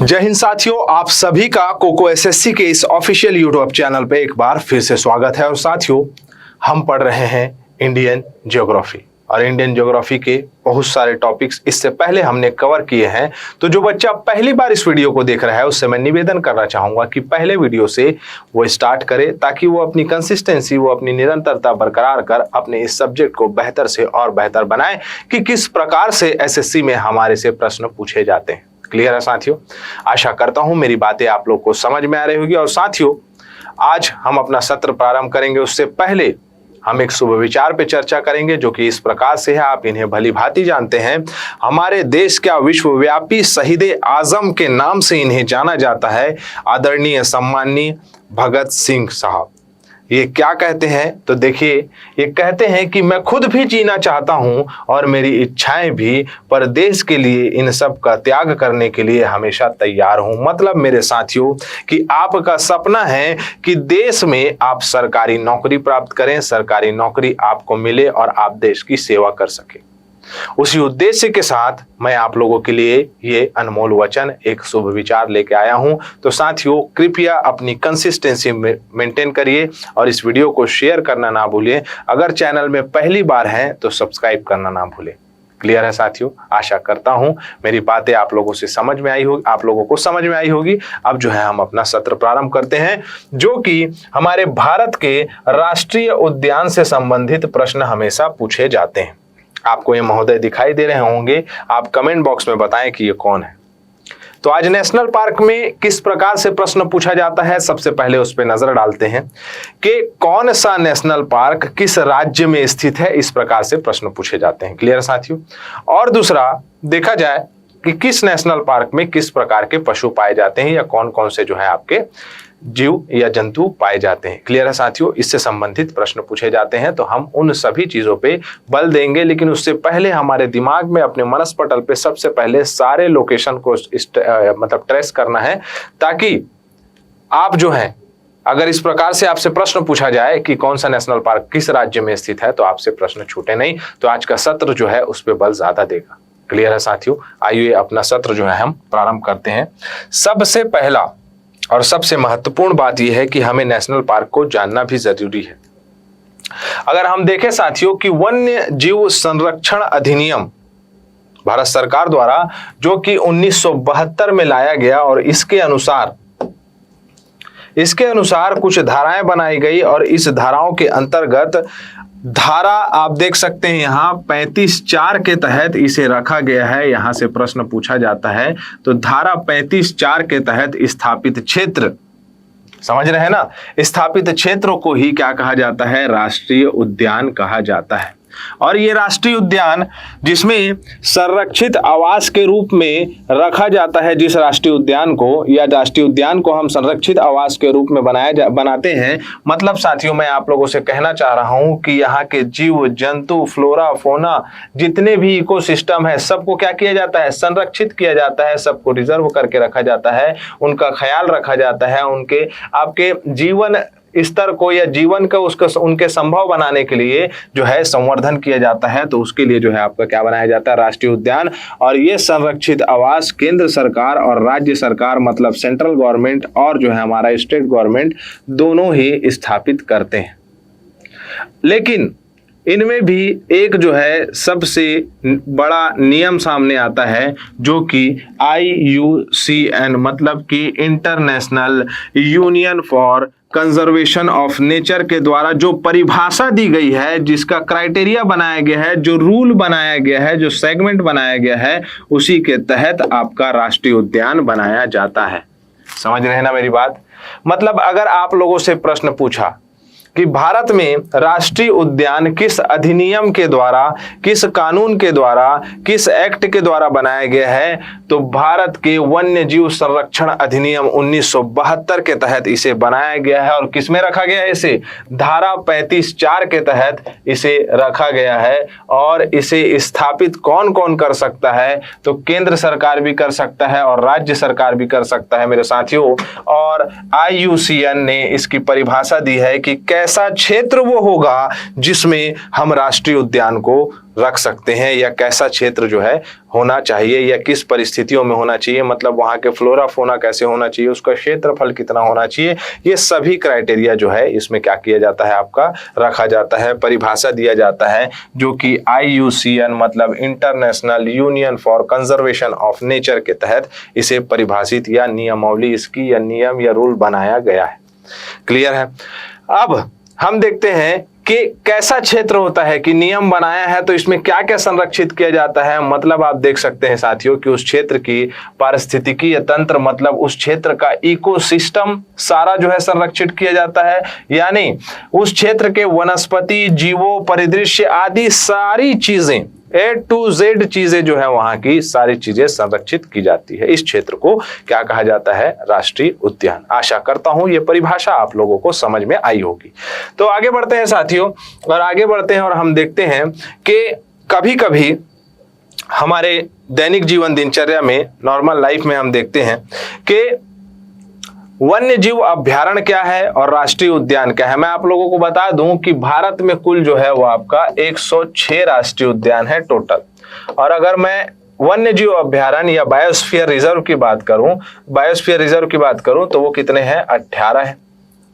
जय हिंद साथियों, आप सभी का कोको एसएससी के इस ऑफिशियल यूट्यूब चैनल पे एक बार फिर से स्वागत है। और साथियों, हम पढ़ रहे हैं इंडियन ज्योग्राफी और इंडियन ज्योग्राफी के बहुत सारे टॉपिक्स इससे पहले हमने कवर किए हैं। तो जो बच्चा पहली बार इस वीडियो को देख रहा है उससे मैं निवेदन करना चाहूंगा कि पहले वीडियो से वो स्टार्ट करे, ताकि वो अपनी कंसिस्टेंसी, वो अपनी निरंतरता बरकरार कर अपने इस सब्जेक्ट को बेहतर से और बेहतर बनाए कि किस प्रकार से एसएससी में हमारे से प्रश्न पूछे जाते हैं। क्लियर है साथियों? आशा करता हूं मेरी बातें आप लोग को समझ में आ रही होगी। और साथियों, आज हम अपना सत्र प्रारंभ करेंगे उससे पहले हम एक शुभ विचार पे चर्चा करेंगे, जो कि इस प्रकार से है, आप इन्हें भली भांति जानते हैं। हमारे देश का विश्वव्यापी शहीद आजम के नाम से इन्हें जाना जाता है, आदरणीय सम्माननीय भगत सिंह साहब। ये क्या कहते हैं? तो देखिए, ये कहते हैं कि मैं खुद भी जीना चाहता हूं और मेरी इच्छाएं भी, पर देश के लिए इन सब का त्याग करने के लिए हमेशा तैयार हूं। मतलब मेरे साथियों कि आपका सपना है कि देश में आप सरकारी नौकरी प्राप्त करें, सरकारी नौकरी आपको मिले और आप देश की सेवा कर सके। उसी उद्देश्य के साथ मैं आप लोगों के लिए ये अनमोल वचन, एक शुभ विचार लेके आया हूं। तो साथियों, कृपया अपनी कंसिस्टेंसी मेंटेन करिए और इस वीडियो को शेयर करना ना भूलिए। अगर चैनल में पहली बार हैं तो सब्सक्राइब करना ना भूलें। क्लियर है साथियों? आशा करता हूं मेरी बातें आप लोगों से समझ में आई होगी, आप लोगों को समझ में आई होगी। अब जो है हम अपना सत्र प्रारंभ करते हैं, जो कि हमारे भारत के राष्ट्रीय उद्यान से संबंधित प्रश्न हमेशा पूछे जाते हैं। आपको ये महोदय दिखाई दे रहे होंगे, आप कमेंट बॉक्स में बताएं कि ये कौन है। तो आज नेशनल पार्क में किस प्रकार से प्रश्न पूछा जाता है, सबसे पहले उस पर नजर डालते हैं कि कौन सा नेशनल पार्क किस राज्य में स्थित है। इस प्रकार से प्रश्न पूछे जाते हैं। क्लियर साथियों? और दूसरा देखा जाए कि किस नेशनल पार्क में किस प्रकार के पशु पाए जाते हैं, या कौन कौन से जो है आपके जीव या जंतु पाए जाते हैं। क्लियर है साथियों? इससे संबंधित प्रश्न पूछे जाते हैं, तो हम उन सभी चीजों पे बल देंगे। लेकिन उससे पहले हमारे दिमाग में, अपने मनस पटल पे सबसे पहले सारे लोकेशन को मतलब ट्रेस करना है, ताकि आप जो है, अगर इस प्रकार से आपसे प्रश्न पूछा जाए कि कौन सा नेशनल पार्क किस राज्य में स्थित है, तो आपसे प्रश्न छूटे नहीं। तो आज का सत्र जो है उस पर बल ज्यादा देगा। क्लियर है साथियों? आइए अपना सत्र जो है हम प्रारंभ करते हैं। सबसे पहला और सबसे महत्वपूर्ण बात यह है कि हमें नेशनल पार्क को जानना भी जरूरी है। अगर हम देखें साथियों कि वन्य जीव संरक्षण अधिनियम भारत सरकार द्वारा, जो कि 1972 में लाया गया, और इसके अनुसार कुछ धाराएं बनाई गई, और इस धाराओं के अंतर्गत धारा आप देख सकते हैं यहाँ 35(4) के तहत इसे रखा गया है। यहां से प्रश्न पूछा जाता है। तो धारा 35(4) के तहत स्थापित क्षेत्र, समझ रहे हैं ना, स्थापित क्षेत्रों को ही क्या कहा जाता है? राष्ट्रीय उद्यान कहा जाता है। और ये राष्ट्रीय उद्यान जिसमें संरक्षित आवास के रूप में रखा जाता है, जिस राष्ट्रीय उद्यान को, या राष्ट्रीय उद्यान को हम संरक्षित आवास के रूप में बनाते हैं। मतलब साथियों, मैं आप लोगों से कहना चाह रहा हूं कि यहाँ के जीव जंतु, फ्लोरा फोना, जितने भी इकोसिस्टम है, सबको क्या किया जाता है? संरक्षित किया जाता है। सबको रिजर्व करके रखा जाता है, उनका ख्याल रखा जाता है, उनके आपके जीवन स्तर को या जीवन का उनके संभव बनाने के लिए जो है संवर्धन किया जाता है। तो उसके लिए जो है आपका क्या बनाया जाता है? राष्ट्रीय उद्यान। और ये संरक्षित आवास केंद्र सरकार और राज्य सरकार, मतलब सेंट्रल गवर्नमेंट और जो है हमारा स्टेट गवर्नमेंट, दोनों ही स्थापित करते हैं। लेकिन इनमें भी एक जो है सबसे बड़ा नियम सामने आता है, जो कि IUCN, मतलब कि international union for conservation of nature के द्वारा जो परिभाषा दी गई है, जिसका क्राइटेरिया बनाया गया है, जो रूल बनाया गया है, जो सेगमेंट बनाया गया है, उसी के तहत आपका राष्ट्रीय उद्यान बनाया जाता है। समझ रहे हैं ना मेरी बात? मतलब अगर आप लोगों से प्रश्न पूछा कि भारत में राष्ट्रीय उद्यान किस अधिनियम के द्वारा, किस कानून के द्वारा, किस एक्ट के द्वारा बनाया गया है, तो भारत के वन्य जीव संरक्षण अधिनियम 1972 के तहत इसे बनाया गया है। और किसमें रखा गया है? इसे धारा 35(4) के तहत इसे रखा गया है। और इसे स्थापित कौन कौन कर सकता है? तो केंद्र सरकार भी कर सकता है और राज्य सरकार भी कर सकता है मेरे साथियों। और IUCN ने इसकी परिभाषा दी है कि कैसा क्षेत्र वो होगा जिसमें हम राष्ट्रीय उद्यान को रख सकते हैं, या कैसा क्षेत्र जो है होना चाहिए, या किस परिस्थितियों में होना चाहिए, मतलब वहां के फ्लोरा फोना कैसे होना चाहिए, उसका क्षेत्रफल कितना होना चाहिए, ये सभी क्राइटेरिया जो है इसमें क्या किया जाता है, आपका रखा जाता है, परिभाषा दिया जाता है, जो कि IUCN मतलब international union for conservation of nature के तहत इसे परिभाषित या नियमावली इसकी या नियम या रूल बनाया गया है। क्लियर है। अब हम देखते हैं कि कैसा क्षेत्र होता है, कि नियम बनाया है तो इसमें क्या क्या संरक्षित किया जाता है। मतलब आप देख सकते हैं साथियों कि उस क्षेत्र की पारिस्थितिकीय तंत्र मतलब उस क्षेत्र का इकोसिस्टम सारा जो है संरक्षित किया जाता है, यानी उस क्षेत्र के वनस्पति जीवों परिदृश्य आदि सारी चीजें A to Z चीजें जो है वहां की सारी चीजें संरक्षित की जाती है। इस क्षेत्र को क्या कहा जाता है, राष्ट्रीय उद्यान। आशा करता हूं ये परिभाषा आप लोगों को समझ में आई होगी। तो आगे बढ़ते हैं साथियों, और आगे बढ़ते हैं और हम देखते हैं कि कभी कभी हमारे दैनिक जीवन दिनचर्या में, नॉर्मल लाइफ में हम देखते हैं कि वन्य जीव अभ्यारण्य क्या है और राष्ट्रीय उद्यान क्या है। मैं आप लोगों को बता दूं कि भारत में कुल जो है वो आपका 106 राष्ट्रीय उद्यान है टोटल। और अगर मैं वन्य जीव अभ्यारण्य या बायोस्फीयर रिजर्व की बात करूं, तो वो कितने हैं, 18 है।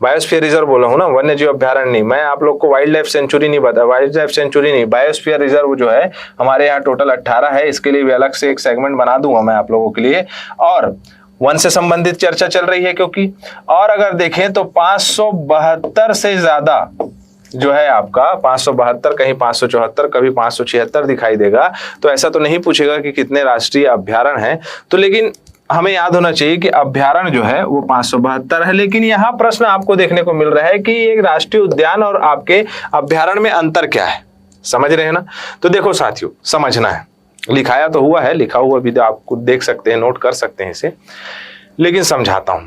बायोस्फीयर रिजर्व बोला हूं ना, वन्य जीव अभ्यारण्य नहीं। मैं आप लोग को वाइल्ड लाइफ सेंचुरी नहीं बता, वाइल्ड लाइफ सेंचुरी नहीं, बायोस्फीयर रिजर्व जो है हमारे यहाँ टोटल 18 है। इसके लिए भी अलग से एक सेगमेंट बना दूंगा मैं आप लोगों के लिए। और वन से संबंधित चर्चा चल रही है क्योंकि, और अगर देखें तो 572 से ज्यादा जो है आपका 572, कहीं 574, कभी 576 दिखाई देगा। तो ऐसा तो नहीं पूछेगा कि कितने राष्ट्रीय अभ्यारण्य हैं, तो लेकिन हमें याद होना चाहिए कि अभ्यारण्य जो है वो 572 है। लेकिन यहाँ प्रश्न आपको देखने को मिल रहा है कि एक राष्ट्रीय उद्यान और आपके अभ्यारण्य में अंतर क्या है, समझ रहे हैं ना। तो देखो साथियों, समझना है, लिखाया तो हुआ है, लिखा हुआ भी आपको देख सकते हैं, नोट कर सकते हैं इसे, लेकिन समझाता हूं।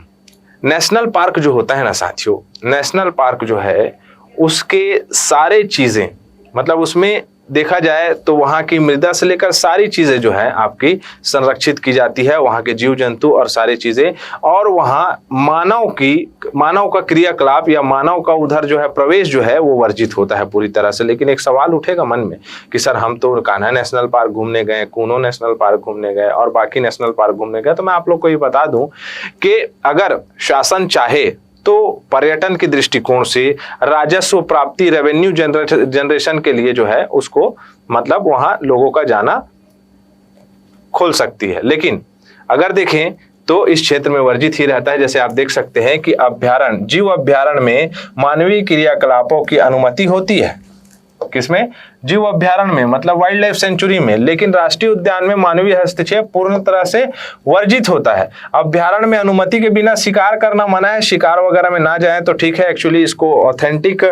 नेशनल पार्क जो होता है ना साथियों, नेशनल पार्क जो है उसके सारे चीजें, मतलब उसमें देखा जाए तो वहां की मृदा से लेकर सारी चीजें जो है आपकी संरक्षित की जाती है, वहां के जीव जंतु और सारी चीजें। और वहां मानव का क्रियाकलाप या मानव का उधर जो है प्रवेश जो है वो वर्जित होता है पूरी तरह से। लेकिन एक सवाल उठेगा मन में कि सर हम तो कान्हा नेशनल पार्क घूमने गए, कूनो नेशनल पार्क घूमने गए और बाकी नेशनल पार्क घूमने गए। तो मैं आप लोग को ये बता दूं कि अगर शासन चाहे तो पर्यटन के दृष्टिकोण से राजस्व प्राप्ति, रेवेन्यू जनरेशन के लिए जो है उसको मतलब वहां लोगों का जाना खोल सकती है। लेकिन अगर देखें तो इस क्षेत्र में वर्जित ही रहता है। जैसे आप देख सकते हैं कि अभ्यारण्य, जीव अभ्यारण्य में मानवीय क्रियाकलापों की अनुमति होती है। किसमें, जीव अभ्यारण्य में, मतलब वाइल्ड लाइफ सेंचुरी में। लेकिन राष्ट्रीय उद्यान में मानवीय हस्तक्षेप पूर्ण तरह से वर्जित होता है। अभ्यारण्य में अनुमति के बिना शिकार करना मना है। शिकार वगैरह में ना जाए तो ठीक है। एक्चुअली इसको ऑथेंटिक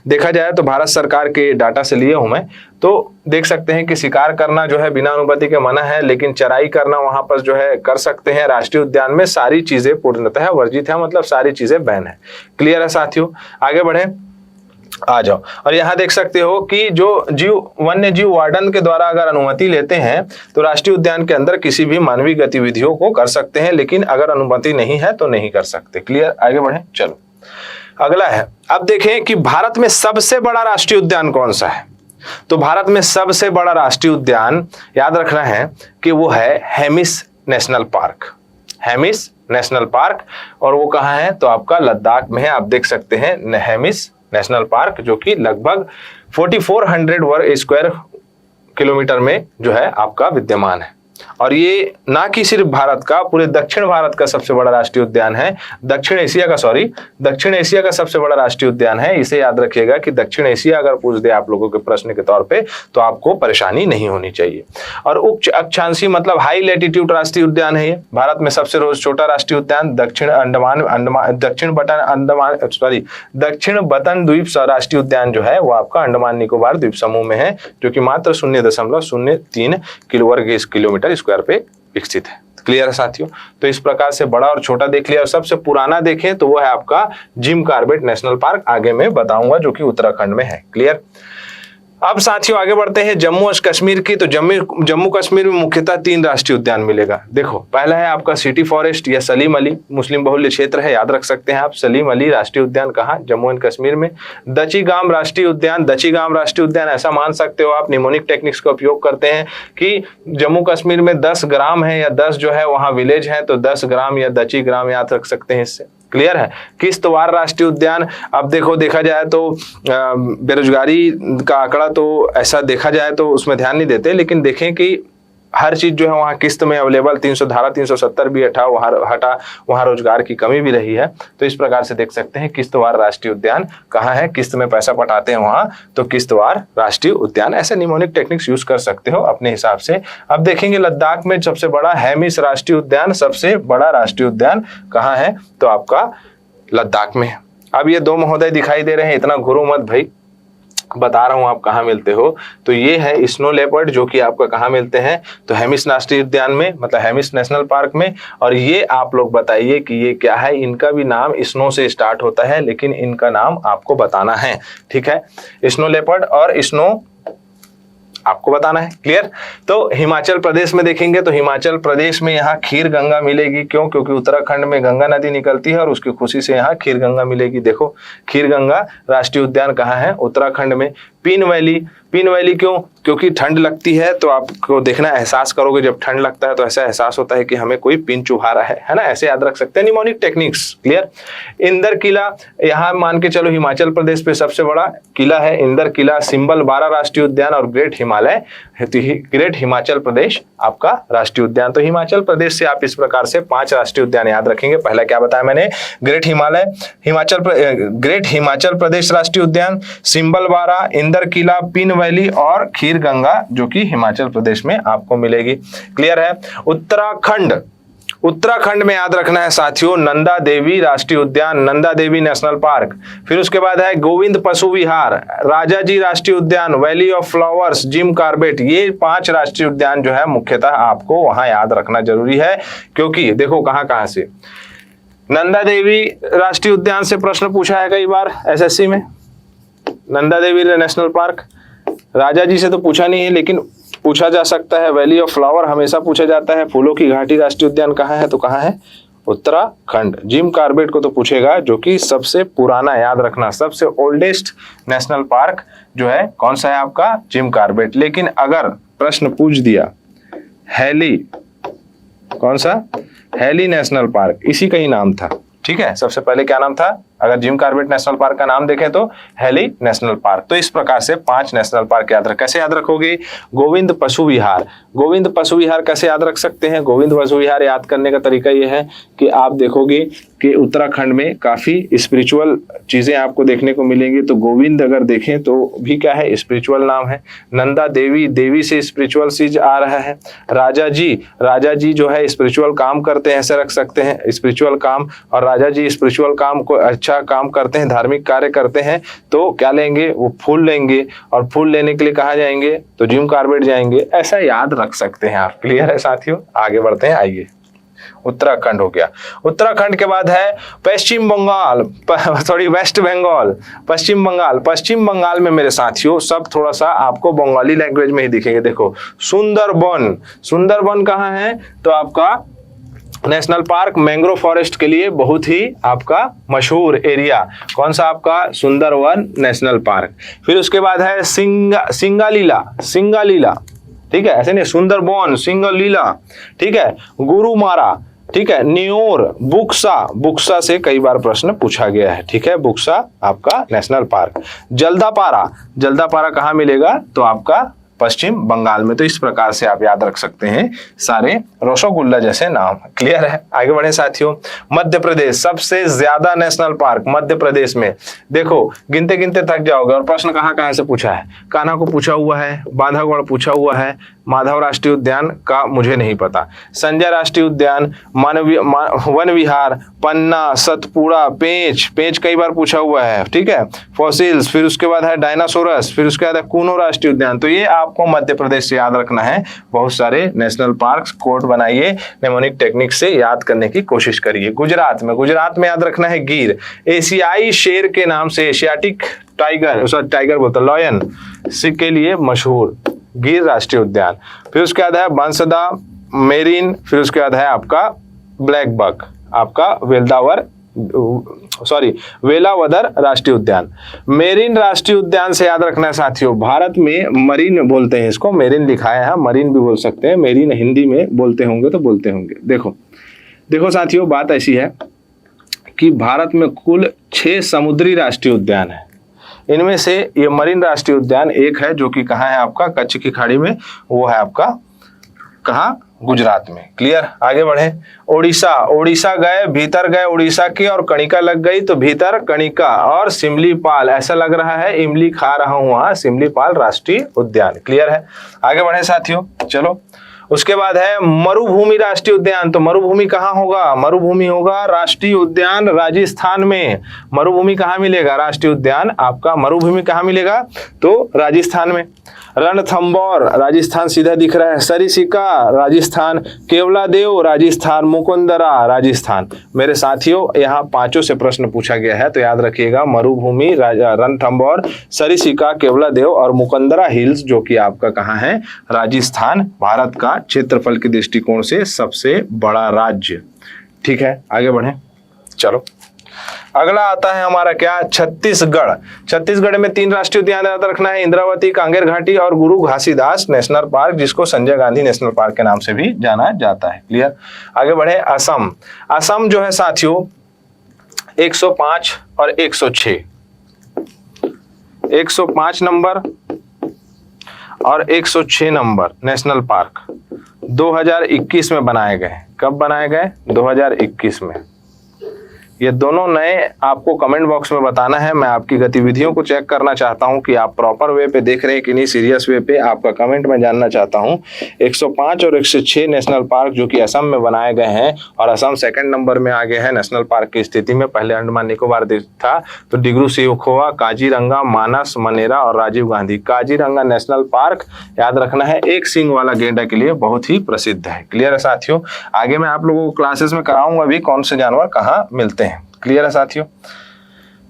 देखा जाए तो भारत सरकार के डाटा से लिए हूं मैं, तो देख सकते हैं कि शिकार करना जो है बिना अनुमति के मना है, लेकिन चराई करना वहां पर जो है कर सकते हैं। राष्ट्रीय उद्यान में सारी चीजें पूर्णतः वर्जित है, मतलब सारी चीजें बैन है। क्लियर है साथियों, आगे बढ़े, आ जाओ। और यहाँ देख सकते हो कि जो वन्य जीव वार्डन के द्वारा अगर अनुमति लेते हैं तो राष्ट्रीय उद्यान के अंदर किसी भी मानवीय गतिविधियों को कर सकते हैं, लेकिन अगर अनुमति नहीं है तो नहीं कर सकते। क्लियर, आगे बढ़े, चलो अगला है। अब देखें कि भारत में सबसे बड़ा राष्ट्रीय उद्यान कौन सा है। तो भारत में सबसे बड़ा राष्ट्रीय उद्यान याद रखना है कि वो है Hemis national park. Hemis national park, और वो कहाँ है, तो आपका लद्दाख में है। आप देख सकते हैं हेमिस नेशनल पार्क, जो कि लगभग 4400 वर्ग स्क्वायर किलोमीटर में जो है आपका विद्यमान है। और ये ना कि सिर्फ भारत का, पूरे दक्षिण भारत का सबसे बड़ा राष्ट्रीय उद्यान है। दक्षिण एशिया का सबसे बड़ा राष्ट्रीय उद्यान है। इसे याद रखिएगा कि दक्षिण एशिया अगर पूछ दे आप लोगों के प्रश्न के तौर पे तो आपको परेशानी नहीं होनी चाहिए। और उच्च अक्षांशीय मतलब हाई लैटिट्यूड राष्ट्रीय उद्यान है ये। भारत में सबसे रोज छोटा राष्ट्रीय उद्यान दक्षिण बतन द्वीप राष्ट्रीय उद्यान जो है वो आपका अंडमान निकोबार द्वीप समूह में है, जो कि मात्र 0.03 वर्ग किलोमीटर स्क्वायर पे विकसित है। क्लियर है साथियों, तो इस प्रकार से बड़ा और छोटा देख लिया। और सबसे पुराना देखें तो वो है आपका जिम कॉर्बेट नेशनल पार्क, आगे मैं बताऊंगा, जो कि उत्तराखंड में है। क्लियर, अब साथियों आगे बढ़ते हैं जम्मू और कश्मीर की। तो जम्मू कश्मीर में मुख्यतः 3 राष्ट्रीय उद्यान मिलेगा। देखो, पहला है आपका सिटी फॉरेस्ट या सलीम अली, मुस्लिम बहुल्य क्षेत्र है, याद रख सकते हैं आप। सलीम अली राष्ट्रीय उद्यान कहाँ? जम्मू एंड कश्मीर में। दचीगाम राष्ट्रीय उद्यान, दचीगाम राष्ट्रीय उद्यान ऐसा मान सकते हो आप, निमोनिक टेक्निक्स का उपयोग करते हैं कि जम्मू कश्मीर में 10 ग्राम है या 10 जो है वहां विलेज है, तो 10 ग्राम या दची ग्राम याद रख सकते हैं इससे। क्लियर है। किश्तवाड़ राष्ट्रीय उद्यान, अब देखा जाए तो बेरोजगारी का आंकड़ा तो ऐसा देखा जाए तो उसमें ध्यान नहीं देते, लेकिन देखें कि हर चीज जो है वहाँ किस्त में अवेलेबल, 370 भी हटा वहाँ रोजगार की कमी भी रही है। तो इस प्रकार से देख सकते हैं किश्तवाड़ राष्ट्रीय उद्यान कहाँ है, किस्त में पैसा पटाते हैं वहाँ, तो किश्तवाड़ राष्ट्रीय उद्यान। ऐसे निमोनिक टेक्निक्स यूज कर सकते हो अपने हिसाब से। अब देखेंगे लद्दाख में सबसे बड़ा हैमिस राष्ट्रीय उद्यान, सबसे बड़ा राष्ट्रीय उद्यान कहाँ है? तो आपका लद्दाख में। अब ये 2 महोदय दिखाई दे रहे हैं, इतना घुरो मत भाई, बता रहा हूं आप कहाँ मिलते हो। तो ये है स्नो लेपर्ड, जो कि आपका कहाँ मिलते हैं? तो हेमिस राष्ट्रीय उद्यान में, मतलब हेमिस नेशनल पार्क में। और ये आप लोग बताइए कि ये क्या है? इनका भी नाम स्नो से स्टार्ट होता है, लेकिन इनका नाम आपको बताना है, ठीक है। स्नो लेपर्ड और स्नो आपको बताना है। क्लियर। तो हिमाचल प्रदेश में देखेंगे तो हिमाचल प्रदेश में यहाँ खीर गंगा मिलेगी। क्यों? क्योंकि उत्तराखंड में गंगा नदी निकलती है और उसकी खुशी से यहाँ खीर गंगा मिलेगी। देखो, खीर गंगा राष्ट्रीय उद्यान कहाँ है? उत्तराखंड में। पीन वैली, पीन वैली क्यों? क्योंकि ठंड लगती है, तो आपको देखना, एहसास करोगे जब ठंड लगता है तो ऐसा एहसास होता है कि हमें कोई पिन चुभा रहा है ना, ऐसे याद रख सकते हैं निमोनिक टेक्निक्स। क्लियर। इंदर किला, यहाँ मान के चलो हिमाचल प्रदेश पे सबसे बड़ा किला है इंदर किला। सिंबल 12 राष्ट्रीय उद्यान और ग्रेट हिमालय, ग्रेट हिमाचल प्रदेश आपका राष्ट्रीय उद्यान। तो हिमाचल प्रदेश से आप इस प्रकार से 5 राष्ट्रीय उद्यान याद रखेंगे। पहला क्या बताया मैंने? ग्रेट हिमाचल प्रदेश राष्ट्रीय उद्यान, सिंबल 12, इंदर किला, पिन वैली और खीर गंगा, जो कि हिमाचल प्रदेश में आपको मिलेगी। क्लियर है। उत्तराखंड में याद रखना है साथियों, नंदा देवी राष्ट्रीय उद्यान, नंदा देवी नेशनल पार्क। फिर उसके बाद है गोविंद पशु विहार, राजा जी राष्ट्रीय उद्यान, valley of flowers, Jim Corbett. ये 5 राष्ट्रीय उद्यान जो है मुख्यतः आपको वहां याद रखना जरूरी है, क्योंकि देखो कहां से नंदा देवी राष्ट्रीय उद्यान से प्रश्न पूछा है कई बार एसएससी में। नंदा देवी नेशनल पार्क, राजा जी से तो पूछा नहीं है, लेकिन पूछा जा सकता है। वैली ऑफ फ्लावर हमेशा पूछा जाता है। फूलों की घाटी राष्ट्रीय उद्यान कहाँ है? तो कहाँ है? उत्तराखंड। जिम कार्बेट को तो पूछेगा, जो कि सबसे पुराना, याद रखना, सबसे ओल्डेस्ट नेशनल पार्क जो है कौन सा है आपका? Jim Corbett. लेकिन अगर प्रश्न पूछ दिया हैली, कौन सा? हैली नेशनल पार्क, इसी का ही नाम था, ठीक है। सबसे पहले क्या नाम था? अगर जिम कार्बेट नेशनल पार्क का नाम देखें तो हैली नेशनल पार्क। तो इस प्रकार से 5 नेशनल पार्क याद रख। कैसे याद रखोगे? गोविंद पशु विहार, गोविंद पशु विहार कैसे याद रख सकते हैं? गोविंद पशु विहार याद करने का तरीका यह है कि आप देखोगे कि उत्तराखंड में काफी स्पिरिचुअल चीजें आपको देखने को मिलेंगी। तो गोविंद अगर देखें तो भी क्या है? स्पिरिचुअल नाम है। नंदा देवी, देवी से स्पिरिचुअल चीज आ रहा है। राजा जी जो है स्पिरिचुअल काम करते हैं, ऐसे रख सकते हैं, स्पिरिचुअल काम। और राजा जी स्पिरिचुअल काम को अच्छा काम करते हैं, धार्मिक कार्य करते हैं, तो क्या लेंगे? वो फूल लेंगे। और फूल लेने के लिए कहाँ जाएंगे? तो जिम कार्बेट जाएंगे। ऐसा याद रख सकते हैं आप। क्लियर है साथियों। आगे बढ़ते हैं, आइए। उत्तराखंड हो गया। उत्तराखंड के बाद है पश्चिम बंगाल, वेस्ट बंगाल, पश्चिम बंगाल में मेरे साथियों सब थोड़ा सा आपको बंगाली लैंग्वेज में ही दिखेंगे। देखो, सुंदरबन कहाँ है? तो आपका नेशनल पार्क, मैंग्रोव फॉरेस्ट के लिए बहुत ही आपका मशहूर एरिया। कौन सा आपका? Sundarban national park. फिर उसके बाद है सिंगालीला, ठीक है, ऐसे नहीं, सुंदरबन, सिंगालीला, ठीक है, गुरुमारा, ठीक है, न्योर, बुक्सा से कई बार प्रश्न पूछा गया है, ठीक है, बुक्सा आपका नेशनल पार्क। जल्दापारा कहाँ मिलेगा? तो आपका पश्चिम बंगाल में। तो इस प्रकार से आप याद रख सकते हैं सारे रसोगुल्ला जैसे नाम। क्लियर है। आगे बढ़े साथियों। मध्य प्रदेश, सबसे ज्यादा नेशनल पार्क मध्य प्रदेश में। देखो, गिनते गिनते थक जाओगे। और प्रश्न कहाँ से पूछा है? कान्हा को पूछा हुआ है, बांधवगढ़ पूछा हुआ है, माधव राष्ट्रीय उद्यान का मुझे नहीं पता, संजय राष्ट्रीय उद्यान, वन विहार, पन्ना, सतपुड़ा, पेंच कई बार पूछा हुआ है, ठीक है, फॉसिल्स। फिर उसके बाद है डायनासोरस। फिर उसके बाद है कूनो राष्ट्रीय उद्यान। तो ये आपको मध्य प्रदेश से याद रखना है। बहुत सारे नेशनल पार्क्स कोड बनाइए, नेमोनिक टेक्निक से याद करने की कोशिश करिए। गुजरात में याद रखना है गिर, एशियाई शेर के नाम से, एशियाटिक टाइगर, सॉरी टाइगर बोलता, लॉयन के लिए मशहूर गिर राष्ट्रीय उद्यान। फिर उसके बाद है बंसदा मेरिन, फिर उसके बाद है आपका ब्लैक बक, आपका वेलावदर राष्ट्रीय उद्यान। मेरिन राष्ट्रीय उद्यान से याद रखना है साथियों, भारत में मरीन बोलते हैं इसको, मेरिन लिखा है, मरीन भी बोल सकते हैं, मेरिन हिंदी में बोलते होंगे तो बोलते होंगे। देखो साथियों, बात ऐसी है कि भारत में कुल 6 समुद्री राष्ट्रीय उद्यान है। इनमें से ये मरीन राष्ट्रीय उद्यान एक है जो कि कहाँ है आपका, कच्छ की खाड़ी में, वो है आपका कहाँ, गुजरात में। क्लियर, आगे बढ़े। ओडिशा गए, भीतर गए उड़ीसा के और कणिका लग गई तो भीतर कणिका, और सिमलीपाल, ऐसा लग रहा है इमली खा रहा हूं वहां, सिमलीपाल राष्ट्रीय उद्यान। क्लियर है, आगे बढ़े साथियों, चलो। उसके बाद है मरुभूमि राष्ट्रीय उद्यान। तो मरुभूमि कहाँ होगा, मरुभूमि होगा राष्ट्रीय उद्यान राजस्थान में। मरुभूमि कहाँ मिलेगा, राष्ट्रीय उद्यान आपका मरुभूमि कहाँ मिलेगा, तो राजस्थान में। रणथंबोर राजस्थान सीधा दिख रहा है, सरिसिका राजस्थान, केवलादेव राजस्थान, मुकुंदरा राजस्थान। मेरे साथियों यहाँ 5 से प्रश्न पूछा गया है तो याद रखिएगा, मरुभूमि, रणथंबोर, सरिसिका, केवलादेव और मुकुंदरा हिल्स, जो कि आपका कहाँ है, राजस्थान, भारत का क्षेत्रफल के दृष्टिकोण से सबसे बड़ा राज्य। ठीक है, आगे बढ़े, चलो। अगला आता है हमारा क्या, छत्तीसगढ़। छत्तीसगढ़ में 3 राष्ट्रीय उद्यान याद रखना है, इंद्रावती, कांगेर घाटी और गुरु घासीदास नेशनल पार्क, जिसको संजय गांधी नेशनल पार्क के नाम से भी जाना जाता है। क्लियर, आगे बढ़े। असम। असम जो है साथियों 105 और 106, 105 नंबर और 106 नंबर नेशनल पार्क 2021 में बनाए गए। कब बनाए गए, 2021 में। ये दोनों नए आपको कमेंट बॉक्स में बताना है। मैं आपकी गतिविधियों को चेक करना चाहता हूं कि आप प्रॉपर वे पे देख रहे हैं कि नहीं, सीरियस वे पे। आपका कमेंट मैं जानना चाहता हूं। 105 और 106 नेशनल पार्क जो कि असम में बनाए गए हैं, और असम 2nd नंबर में आ गए हैं नेशनल पार्क की स्थिति में। पहले अंडमान निकोबार देश था, तो डिब्रू सिखोवा, काजीरंगा, मानस, मनेरा और राजीव गांधी। काजीरंगा नेशनल पार्क याद रखना है, एक सींग वाला गेंडा के लिए बहुत ही प्रसिद्ध है। क्लियर है साथियों, आगे मैं आप लोगों को क्लासेस में कराऊंगा भी कौन से जानवर कहाँ मिलते हैं। क्लियर है साथियों,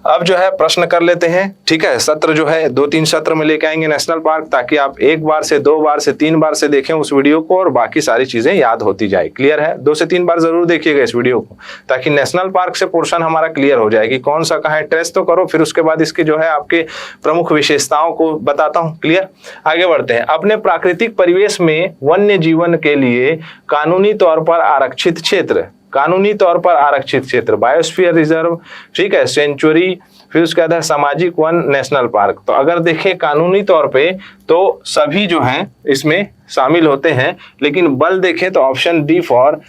अब जो है प्रश्न कर लेते हैं। ठीक है, सत्र जो है 2-3 सत्र में लेके आएंगे नेशनल पार्क, ताकि आप 1 बार से 2 बार से 3 बार से देखें उस वीडियो को और बाकी सारी चीजें याद होती जाए। क्लियर है, 2 से 3 बार जरूर देखिएगा इस वीडियो को, ताकि नेशनल पार्क से पोर्शन हमारा क्लियर हो जाए कि कौन सा कहाँ है। ट्रेस तो करो, फिर उसके बाद इसकी जो है आपके प्रमुख विशेषताओं को बताता हूँ। क्लियर, आगे बढ़ते हैं। अपने प्राकृतिक परिवेश में वन्य जीवन के लिए कानूनी तौर पर आरक्षित क्षेत्र, कानूनी तौर पर आरक्षित क्षेत्र, बायोस्फीयर रिजर्व, ठीक है, सेंचुरी, फिर उसके बाद है सामाजिक वन, नेशनल पार्क। तो अगर देखें कानूनी तौर पे तो सभी जो हैं इसमें शामिल होते हैं, लेकिन बल देखें तो ऑप्शन डी फॉर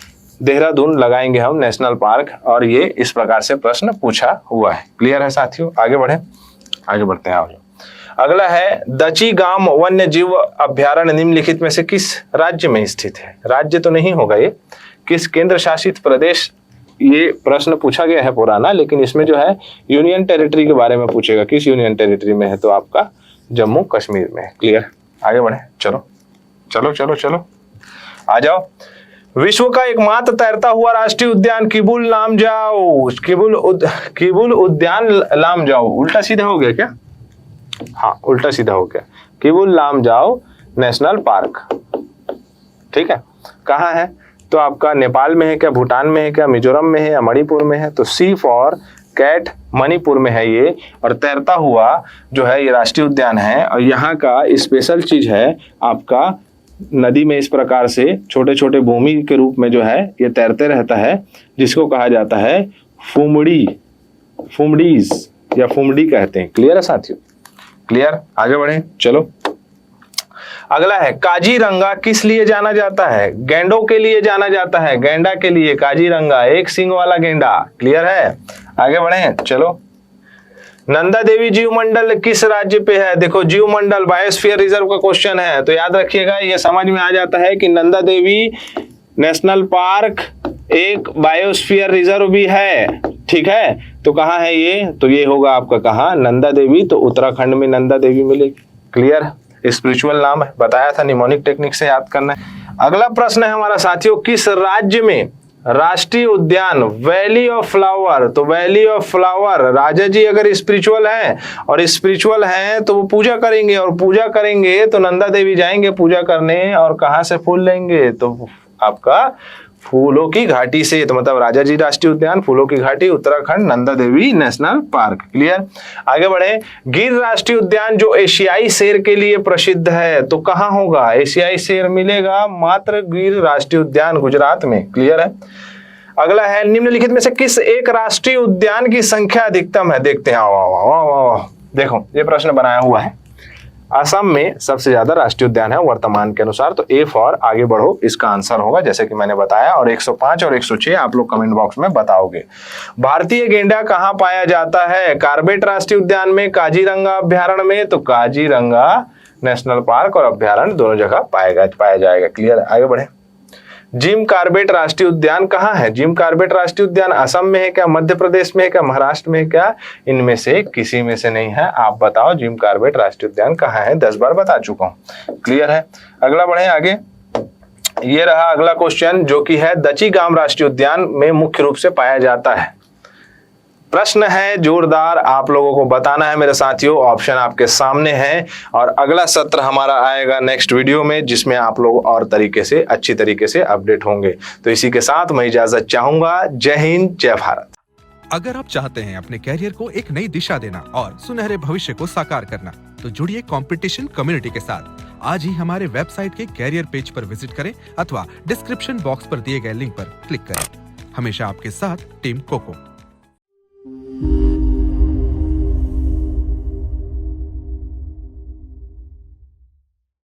देहरादून लगाएंगे हम नेशनल पार्क, और ये इस प्रकार से प्रश्न पूछा हुआ है। क्लियर है साथियों, आगे बढ़े, आगे बढ़ते हैं। आप अगला है दचीगाम वन्य जीव अभ्यारण्य निम्नलिखित में से किस राज्य में स्थित है। राज्य तो नहीं होगा ये, किस केंद्र शासित प्रदेश, ये प्रश्न पूछा गया है पुराना, लेकिन इसमें जो है यूनियन टेरिटरी के बारे में पूछेगा, किस यूनियन टेरिटरी में है, तो आपका जम्मू कश्मीर में। क्लियर, आगे बढ़े, चलो चलो चलो चलो आ जाओ। विश्व का एकमात्र तैरता हुआ राष्ट्रीय उद्यान किबुल लामजाओ, किबुल उद्यान लामजाओ, उल्टा सीधा हो गया क्या, हाँ उल्टा सीधा हो गया, किबुल लामजाओ नेशनल पार्क। ठीक है, कहाँ है, तो आपका नेपाल में है क्या, भूटान में है क्या, मिजोरम में है या मणिपुर में है, तो सी फॉर कैट, मणिपुर में है ये। और तैरता हुआ जो है ये राष्ट्रीय उद्यान है, और यहाँ का स्पेशल चीज है आपका नदी में इस प्रकार से छोटे छोटे भूमि के रूप में जो है ये तैरते रहता है, जिसको कहा जाता है फुमड़ी, फुमडीज या फुमडी कहते हैं। क्लियर है साथियों, क्लियर, आगे बढ़े, चलो। अगला है काजीरंगा किस लिए जाना जाता है, गेंडों के लिए जाना जाता है, गेंडा के लिए काजीरंगा, एक सींग वाला गेंडा। क्लियर है, आगे बढ़े, चलो। नंदा देवी जीव मंडल किस राज्य पे है, देखो जीव मंडल बायोस्फीयर रिजर्व का क्वेश्चन है, तो याद रखिएगा ये समझ में आ जाता है कि नंदा देवी नेशनल पार्क एक बायोस्फीयर रिजर्व भी है। ठीक है, तो कहाँ है ये, तो ये होगा आपका कहाँ, नंदा देवी, तो उत्तराखंड में नंदा देवी मिलेगी। क्लियर, स्पिरिचुअल नाम है, बताया था निमोनिक टेक्निक से याद करना है। अगला प्रश्न है हमारा साथियों, किस राज्य में राष्ट्रीय उद्यान वैली ऑफ फ्लावर। तो वैली ऑफ फ्लावर, राजा जी अगर स्पिरिचुअल हैं और स्पिरिचुअल हैं तो वो पूजा करेंगे, और पूजा करेंगे तो नंदा देवी जाएंगे पूजा करने, और कहां से फूल लेंगे? तो आपका फूलों की घाटी से। तो मतलब राजा जी राष्ट्रीय उद्यान, फूलों की घाटी, Uttarakhand, Nanda Devi national park. Clear? आगे बढ़े। गिर राष्ट्रीय उद्यान जो एशियाई शेर के लिए प्रसिद्ध है, तो कहां होगा? एशियाई शेर मिलेगा मात्र गिर राष्ट्रीय उद्यान, गुजरात में। क्लियर है? अगला है, निम्नलिखित में से किस एक राष्ट्रीय उद्यान की संख्या अधिकतम है? देखते हैं। देखो ये प्रश्न बनाया हुआ है। असम में सबसे ज्यादा राष्ट्रीय उद्यान है वर्तमान के अनुसार, तो ए फॉर आगे बढ़ो इसका आंसर होगा, जैसे कि मैंने बताया। और 105 और 106 आप लोग कमेंट बॉक्स में बताओगे। भारतीय गेंडा कहाँ पाया जाता है? कार्बेट राष्ट्रीय उद्यान में, काजीरंगा अभ्यारण्य में। तो काजीरंगा नेशनल पार्क और अभ्यारण्य दोनों जगह पाया जाएगा। क्लियर? आगे बढ़े। जिम कार्बेट राष्ट्रीय उद्यान कहाँ है? जिम कार्बेट राष्ट्रीय उद्यान असम में है क्या, मध्य प्रदेश में है क्या, महाराष्ट्र में है क्या? इनमें से किसी में से नहीं है। आप बताओ जिम कार्बेट राष्ट्रीय उद्यान कहाँ है? 10 बार बता चुका हूं। क्लियर है? अगला बढ़े आगे। ये रहा अगला क्वेश्चन, जो कि है दचीगाम राष्ट्रीय उद्यान में मुख्य रूप से पाया जाता है। प्रश्न है जोरदार, आप लोगों को बताना है मेरे साथियों। ऑप्शन आपके सामने है, और अगला सत्र हमारा आएगा नेक्स्ट वीडियो में, जिसमें आप लोग और तरीके से, अच्छी तरीके से अपडेट होंगे। तो इसी के साथ मैं इजाजत चाहूंगा। जय हिंद, जय भारत। अगर आप चाहते हैं अपने कैरियर को एक नई दिशा देना और सुनहरे भविष्य को साकार करना, तो जुड़िए कंपटीशन कम्युनिटी के साथ। आज ही हमारे वेबसाइट के कैरियर पेज पर विजिट करें अथवा डिस्क्रिप्शन बॉक्स पर दिए गए लिंक पर क्लिक करें। हमेशा आपके साथ टीम कोको।